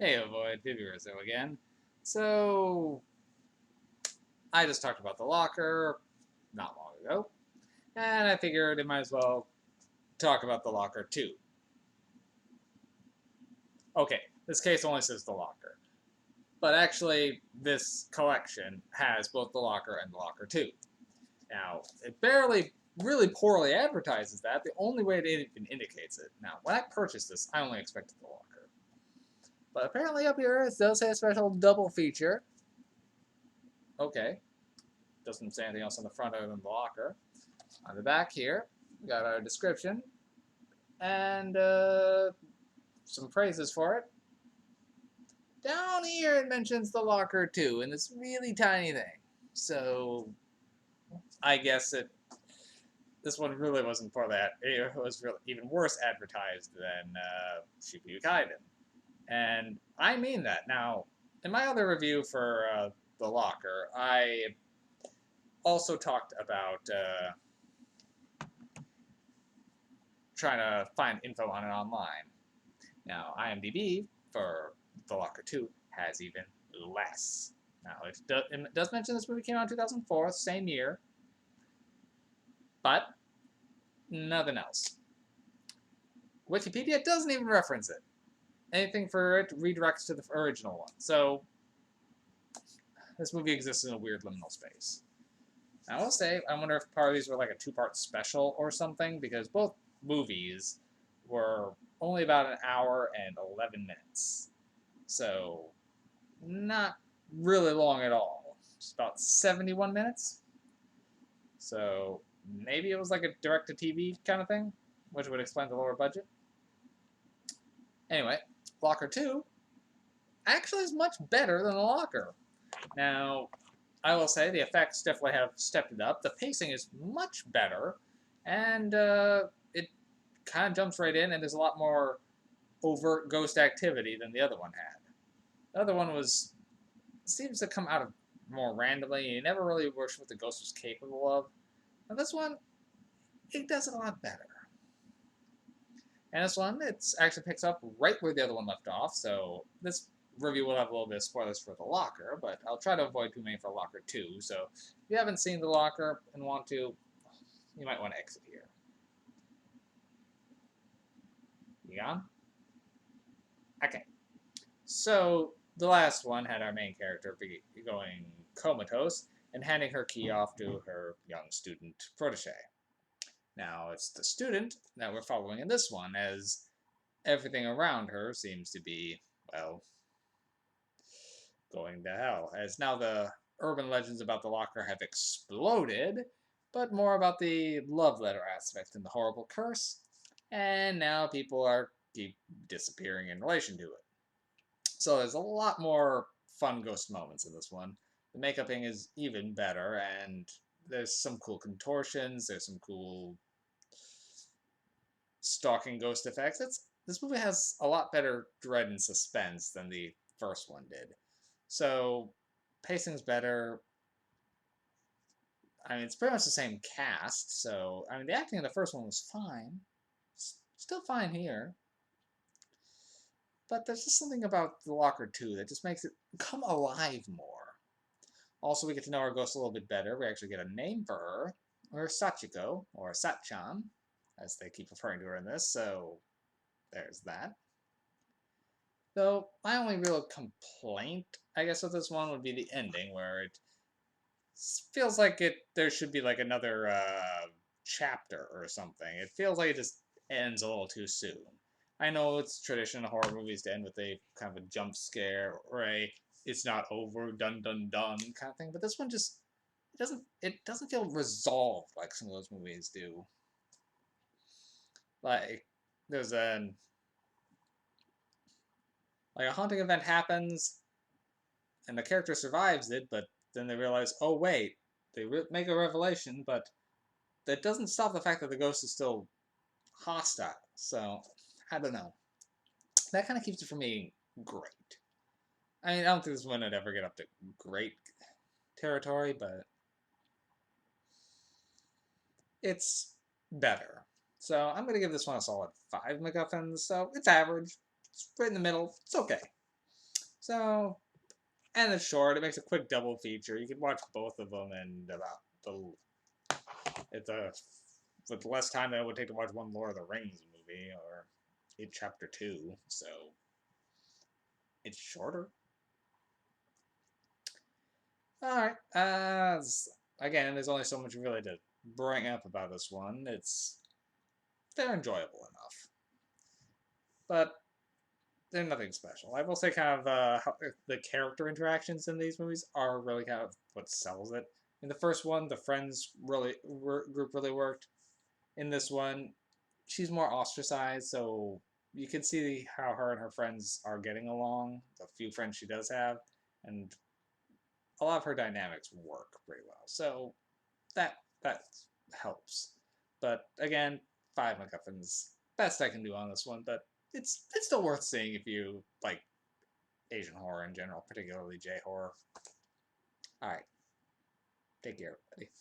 Hey, Avoid, Vivirizzo again. So, I just talked about the locker not long ago, and I figured it might as well talk about the locker too. Okay, this case only says the locker, but actually, this collection has both the locker and the locker 2. Now, it barely, really poorly advertises that. The only way it even indicates it. Now, when I purchased this, I only expected the locker. But apparently up here, it does say a special double feature. Okay, doesn't say anything else on the front other than the locker. On the back here, we got our description and some phrases for it. Down here, it mentions the locker too, in this really tiny thing. So I guess this one really wasn't for that. It was really even worse advertised than Shibuya Kaidan, and I mean that. Now, in my other review for the locker, I also talked about trying to find info on it online. Now, IMDb for The Locker 2 has even less. Now, it does mention this movie came out in 2004, same year, but nothing else. Wikipedia doesn't even reference it. Anything for it redirects to the original one. So, this movie exists in a weird liminal space. I will say, I wonder if part of these were like a two-part special or something, because both movies were only about an hour and 11 minutes. So, not really long at all. Just about 71 minutes. So, maybe it was like a direct to TV kind of thing, which would explain the lower budget. Anyway, Locker 2 actually is much better than the Locker. Now, I will say the effects definitely have stepped it up. The pacing is much better, and it kind of jumps right in, and there's a lot more overt ghost activity than the other one had. The other one seems to come out of more randomly. You never really were sure what the ghost was capable of. And this one, it does it a lot better. And this one, it actually picks up right where the other one left off. So this review will have a little bit of spoilers for the locker, but I'll try to avoid too many for locker 2. So if you haven't seen the locker and want to, you might want to exit here. You gone? Okay. So the last one had our main character going comatose and handing her key off to her young student protege. Now it's the student that we're following in this one, as everything around her seems to be, well, going to hell. As now the urban legends about the locker have exploded, but more about the love letter aspect and the horrible curse, and now people are keep disappearing in relation to it. So there's a lot more fun ghost moments in this one. The makeuping is even better, and there's some cool contortions. There's some cool stalking ghost effects. This movie has a lot better dread and suspense than the first one did. So pacing's better. I mean, it's pretty much the same cast. So I mean, the acting in the first one was fine, still fine here. But there's just something about the Locker 2 that just makes it come alive more. Also, we get to know our ghost a little bit better. We actually get a name for her, or Sachiko, or Satchan, as they keep referring to her in this. So there's that. Though my only real complaint, I guess, with this one would be the ending, where it feels like there should be like another chapter or something. It feels like it just ends a little too soon. I know it's tradition in horror movies to end with a kind of a jump scare or a "it's not over, dun dun dun" kind of thing, but this one just it doesn't feel resolved like some of those movies do. Like there's an like a haunting event happens and the character survives it, but then they realize, oh wait, they make a revelation, but that doesn't stop the fact that the ghost is still hostile. So I don't know. That kind of keeps it from being great. I mean, I don't think this one would ever get up to great territory, but it's better. So I'm gonna give this one a solid 5 MacGuffins. So it's average. It's right in the middle. It's okay. So, and it's short. It makes a quick double feature. You can watch both of them in about with less time than it would take to watch one Lord of the Rings movie or Chapter 2. So it's shorter. All right. Again, there's only so much really to bring up about this one. They're enjoyable enough, but they're nothing special. I will say, kind of the character interactions in these movies are really kind of what sells it. In the first one, the friends group really worked. In this one, she's more ostracized, so you can see how her and her friends are getting along. The few friends she does have, and a lot of her dynamics work pretty well. So that helps. But again, 5 MacGuffins. Best I can do on this one, but it's still worth seeing if you like Asian horror in general, particularly J horror. All right, take care, everybody.